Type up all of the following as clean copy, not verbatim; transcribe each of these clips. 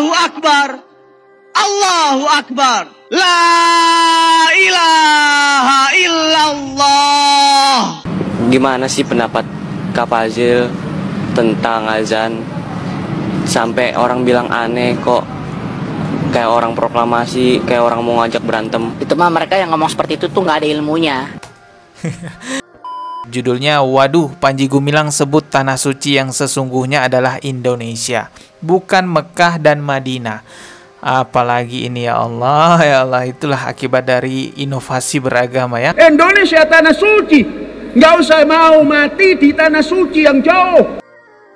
Allahu Akbar. Allahu Akbar. La ilaha illallah. Gimana sih pendapat Kak Fazil tentang azan? Sampai orang bilang aneh kok, kayak orang proklamasi, kayak orang mau ngajak berantem. Itu mah mereka yang ngomong seperti itu tuh nggak ada ilmunya. Judulnya, waduh, Panji Gumilang sebut tanah suci yang sesungguhnya adalah Indonesia, bukan Mekah dan Madinah. Apalagi ini, ya Allah, itulah akibat dari inovasi beragama ya. Indonesia tanah suci. Nggak usah mau mati di tanah suci yang jauh.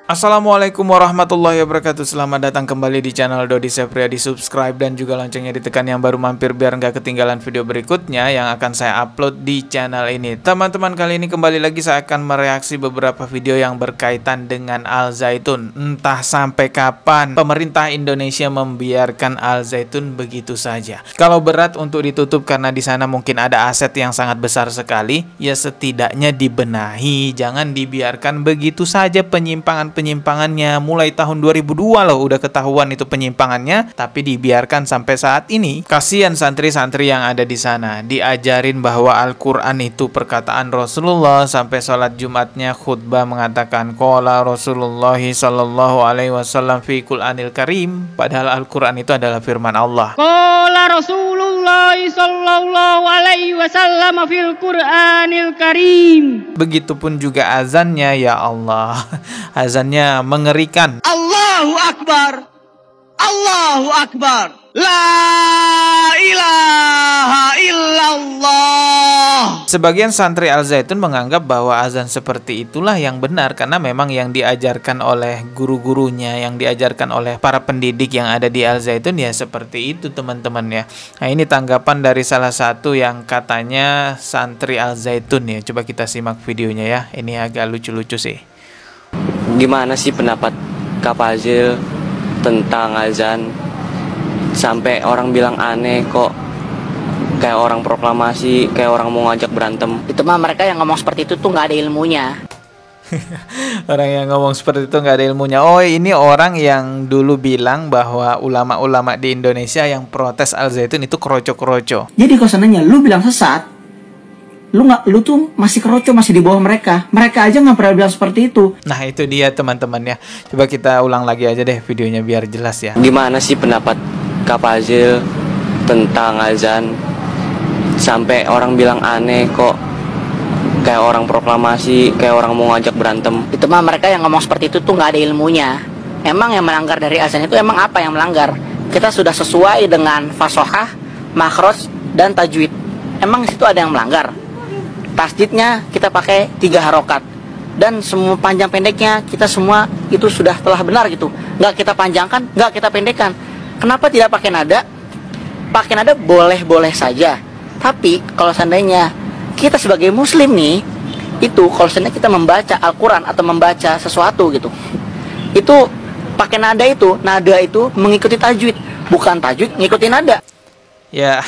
Assalamualaikum warahmatullahi wabarakatuh. Selamat datang kembali di channel Dodi Sepria. Subscribe dan juga loncengnya ditekan yang baru mampir biar nggak ketinggalan video berikutnya yang akan saya upload di channel ini. Teman-teman, kali ini kembali lagi saya akan mereaksi beberapa video yang berkaitan dengan Al Zaitun. Entah sampai kapan pemerintah Indonesia membiarkan Al Zaitun begitu saja. Kalau berat untuk ditutup karena di sana mungkin ada aset yang sangat besar sekali, ya setidaknya dibenahi, jangan dibiarkan begitu saja penyimpangannya. Mulai tahun 2002 loh udah ketahuan itu penyimpangannya, tapi dibiarkan sampai saat ini. Kasihan santri-santri yang ada di sana, diajarin bahwa Al-Quran itu perkataan Rasulullah, sampai sholat Jumatnya khutbah mengatakan qala Rasulullah sallallahu alaihi wasallam fi Qur'anil Karim, padahal Al-Quran itu adalah firman Allah. Qala Rasulullah sallallahu alaihi wasallam fil Qur'anil Karim. Begitupun juga azannya, ya Allah. Azannya mengerikan. Allahu Akbar. Allahu Akbar. La ilaha illallah. Sebagian santri Al Zaitun menganggap bahwa azan seperti itulah yang benar karena memang yang diajarkan oleh guru-gurunya, yang diajarkan oleh para pendidik yang ada di Al Zaitun ya seperti itu, teman-teman ya. Nah, ini tanggapan dari salah satu yang katanya santri Al Zaitun ya. Coba kita simak videonya ya. Ini agak lucu-lucu sih. Gimana sih pendapat Kak Fazil tentang azan? Sampai orang bilang aneh kok, kayak orang proklamasi, kayak orang mau ngajak berantem. Itu mah mereka yang ngomong seperti itu tuh nggak ada ilmunya. Orang yang ngomong seperti itu nggak ada ilmunya. Oh, ini orang yang dulu bilang bahwa ulama-ulama di Indonesia yang protes Al Zaitun itu kroco-kroco. Jadi kalau seandainya lu bilang sesat, lu tuh masih keroco, masih di bawah mereka. Mereka aja nggak pernah bilang seperti itu. Nah, itu dia teman-teman ya. Coba kita ulang lagi aja deh videonya biar jelas ya. Gimana sih pendapat Kak Fazil tentang azan? Sampai orang bilang aneh kok, kayak orang proklamasi, kayak orang mau ngajak berantem. Itu mah mereka yang ngomong seperti itu tuh nggak ada ilmunya. Emang yang melanggar dari azan itu emang apa yang melanggar? Kita sudah sesuai dengan fasohah, makhraj, dan tajwid. Emang situ ada yang melanggar? Tasdidnya kita pakai 3 harokat, dan semua panjang pendeknya kita semua itu sudah telah benar gitu. Nggak kita panjangkan, nggak kita pendekkan. Kenapa tidak pakai nada? Pakai nada boleh-boleh saja. Tapi kalau seandainya kita sebagai muslim nih, itu kalau seandainya kita membaca Al-Quran atau membaca sesuatu gitu, itu pakai nada itu mengikuti tajwid, bukan tajwid ngikuti nada. Ya.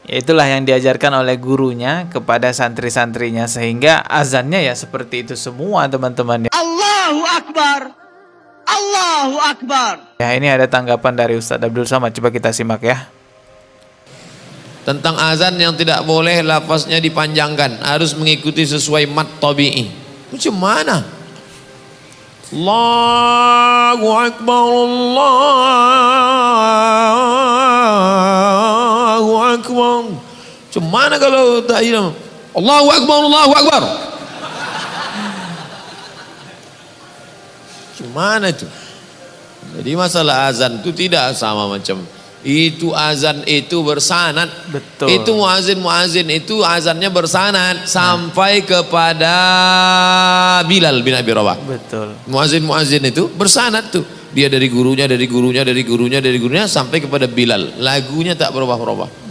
Ya, itulah yang diajarkan oleh gurunya kepada santri-santrinya, sehingga azannya ya seperti itu semua, teman-teman. Allahu Akbar. Allahu Akbar. Ya, ini ada tanggapan dari Ustadz Abdul Somad. Coba kita simak ya. Tentang azan yang tidak boleh lafaznya dipanjangkan, harus mengikuti sesuai mat tabi'i. Macam mana? Allahu Akbar, Allahu Akbar. Macam mana kalau tak hilang? Allahu Akbar, Allahu Akbar. Gimana itu? Jadi masalah azan itu tidak sama macam itu. Azan itu bersanad. Betul. Itu muazin itu azannya bersanad sampai kepada Bilal bin Abi Rabah. Betul. Muazin itu bersanad tuh. Dia dari gurunya sampai kepada Bilal. Lagunya tak berubah-ubah.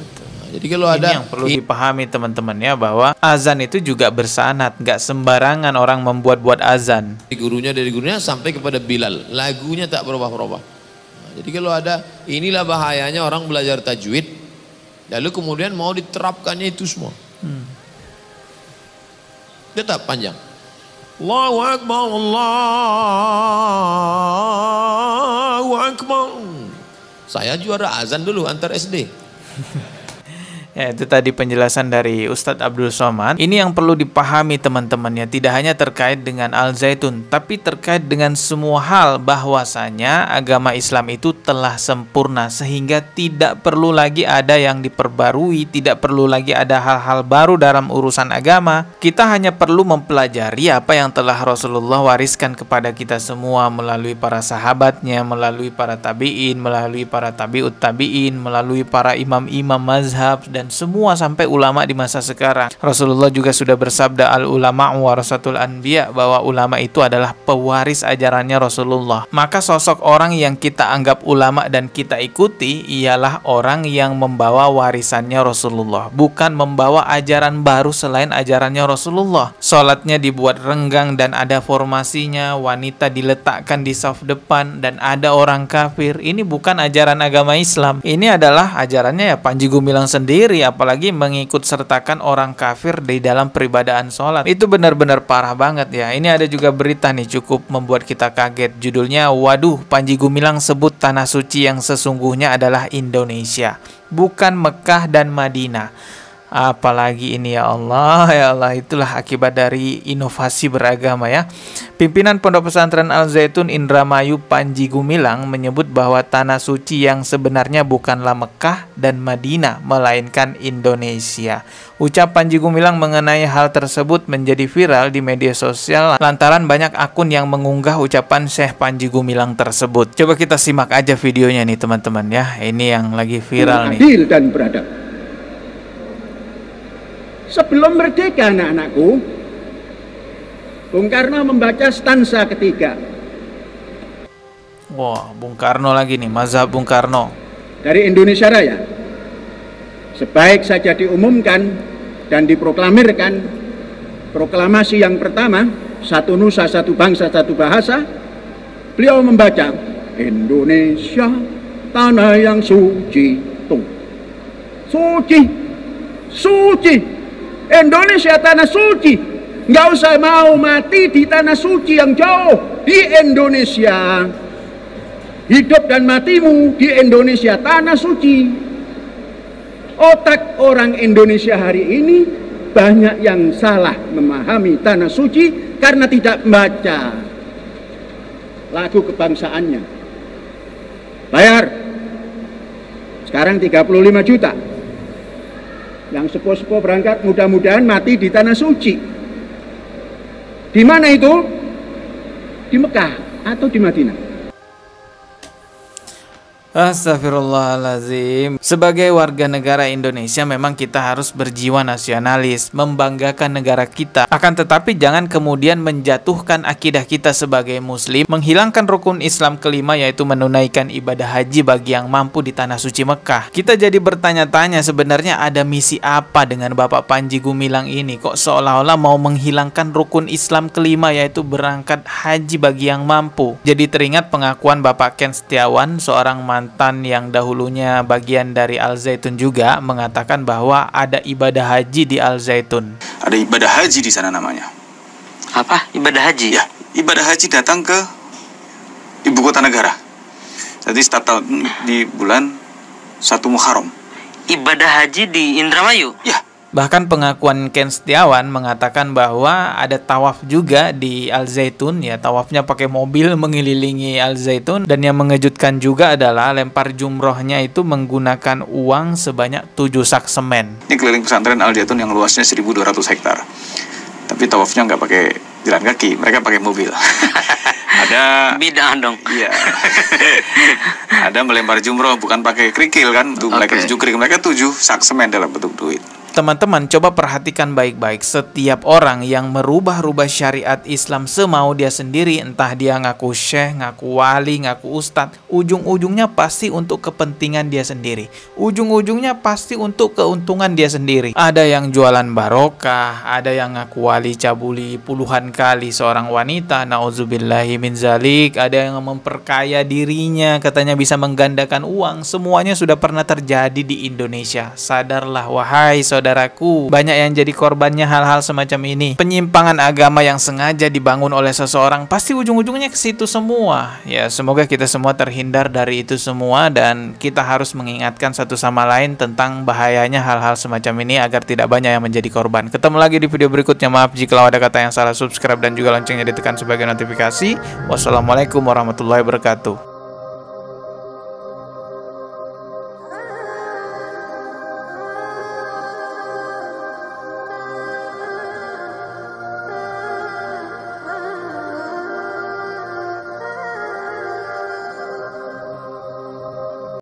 Jadi kalau ada yang perlu dipahami teman-teman ya, bahwa azan itu juga bersanad, nggak sembarangan orang membuat-buat azan. Dari gurunya sampai kepada Bilal, lagunya tak berubah-ubah. Nah, jadi kalau ada, inilah bahayanya orang belajar tajwid, lalu kemudian mau diterapkannya itu semua. Tetap panjang. Allahu Akbar, Allahu Akbar. Saya juara azan dulu antar SD. Ya, itu tadi penjelasan dari Ustadz Abdul Somad. Ini yang perlu dipahami teman-temannya, tidak hanya terkait dengan Al-Zaitun, tapi terkait dengan semua hal, bahwasanya agama Islam itu telah sempurna sehingga tidak perlu lagi ada yang diperbarui, tidak perlu lagi ada hal-hal baru dalam urusan agama. Kita hanya perlu mempelajari apa yang telah Rasulullah wariskan kepada kita semua melalui para sahabatnya, melalui para tabi'in, melalui para tabi'ut tabi'in, melalui para imam-imam mazhab, dan semua sampai ulama di masa sekarang. Rasulullah juga sudah bersabda, al ulama warasatul anbiya, bahwa ulama itu adalah pewaris ajarannya Rasulullah. Maka sosok orang yang kita anggap ulama dan kita ikuti ialah orang yang membawa warisannya Rasulullah, bukan membawa ajaran baru selain ajarannya Rasulullah. Sholatnya dibuat renggang dan ada formasinya, wanita diletakkan di saf depan dan ada orang kafir. Ini bukan ajaran agama Islam. Ini adalah ajarannya ya Panji Gumilang sendiri, apalagi mengikut sertakan orang kafir di dalam peribadahan sholat. Itu benar-benar parah banget ya. Ini ada juga berita nih cukup membuat kita kaget. Judulnya, waduh, Panji Gumilang sebut tanah suci yang sesungguhnya adalah Indonesia, bukan Mekah dan Madinah. Apalagi ini ya Allah, itulah akibat dari inovasi beragama ya. Pimpinan Pondok Pesantren Al-Zaitun Indramayu Panji Gumilang menyebut bahwa tanah suci yang sebenarnya bukanlah Mekah dan Madinah, melainkan Indonesia. Ucap Panji Gumilang mengenai hal tersebut menjadi viral di media sosial lantaran banyak akun yang mengunggah ucapan Syekh Panji Gumilang tersebut. Coba kita simak aja videonya nih teman-teman ya. Ini yang lagi viral nih. Adil dan beradab. Sebelum merdeka anak-anakku, Bung Karno membaca stansa ketiga. Wah, Bung Karno lagi nih, mazhab Bung Karno. Dari Indonesia Raya. Sebaik saja diumumkan dan diproklamirkan proklamasi yang pertama, satu nusa, satu bangsa, satu bahasa, beliau membaca, Indonesia, tanah yang suci. Tuh. Suci. Suci. Indonesia tanah suci. Nggak usah mau mati di tanah suci yang jauh. Di Indonesia. Hidup dan matimu di Indonesia tanah suci. Otak orang Indonesia hari ini banyak yang salah memahami tanah suci karena tidak membaca lagu kebangsaannya. Bayar. Sekarang 35 juta. Yang sepo-sepo berangkat mudah-mudahan mati di tanah suci. Di mana itu? Di Mekah atau di Madinah? Astagfirullahaladzim. Sebagai warga negara Indonesia memang kita harus berjiwa nasionalis, membanggakan negara kita. Akan tetapi jangan kemudian menjatuhkan akidah kita sebagai muslim, menghilangkan rukun Islam kelima yaitu menunaikan ibadah haji bagi yang mampu di tanah suci Mekah. Kita jadi bertanya-tanya sebenarnya ada misi apa dengan Bapak Panji Gumilang ini, kok seolah-olah mau menghilangkan rukun Islam kelima yaitu berangkat haji bagi yang mampu. Jadi teringat pengakuan Bapak Ken Setiawan, seorang mantan yang dahulunya bagian dari Al-Zaitun juga, mengatakan bahwa ada ibadah haji di Al-Zaitun. Ada ibadah haji di sana namanya. Apa? Ibadah haji? Ya, ibadah haji datang ke ibu kota negara. Jadi setiap tahun di bulan 1 Muharram. Ibadah haji di Indramayu? Ya. Bahkan pengakuan Ken Setiawan mengatakan bahwa ada tawaf juga di Al-Zaitun, ya tawafnya pakai mobil mengelilingi Al-Zaitun, dan yang mengejutkan juga adalah lempar jumrohnya itu menggunakan uang sebanyak 7 sak semen. Ini keliling pesantren Al-Zaitun yang luasnya 1.200 hektar. Tapi tawafnya nggak pakai jalan kaki, mereka pakai mobil. Ada bid'ah dong. Iya. Ada melempar jumroh bukan pakai kerikil kan, tuh mereka 7 kerikil, mereka 7 sak semen dalam bentuk duit. Teman-teman coba perhatikan baik-baik, setiap orang yang merubah-rubah syariat Islam semau dia sendiri, entah dia ngaku syekh, ngaku wali, ngaku ustadz, ujung-ujungnya pasti untuk kepentingan dia sendiri, ujung-ujungnya pasti untuk keuntungan dia sendiri. Ada yang jualan barokah, ada yang ngaku wali cabuli puluhan kali seorang wanita, nauzubillahi min zalik, ada yang memperkaya dirinya, katanya bisa menggandakan uang. Semuanya sudah pernah terjadi di Indonesia. Sadarlah wahai saudara saudaraku. Banyak yang jadi korbannya hal-hal semacam ini. Penyimpangan agama yang sengaja dibangun oleh seseorang pasti ujung-ujungnya ke situ semua. Ya, semoga kita semua terhindar dari itu semua, dan kita harus mengingatkan satu sama lain tentang bahayanya hal-hal semacam ini agar tidak banyak yang menjadi korban. Ketemu lagi di video berikutnya. Maaf jika ada kata yang salah. Subscribe dan juga loncengnya ditekan sebagai notifikasi. Wassalamualaikum warahmatullahi wabarakatuh.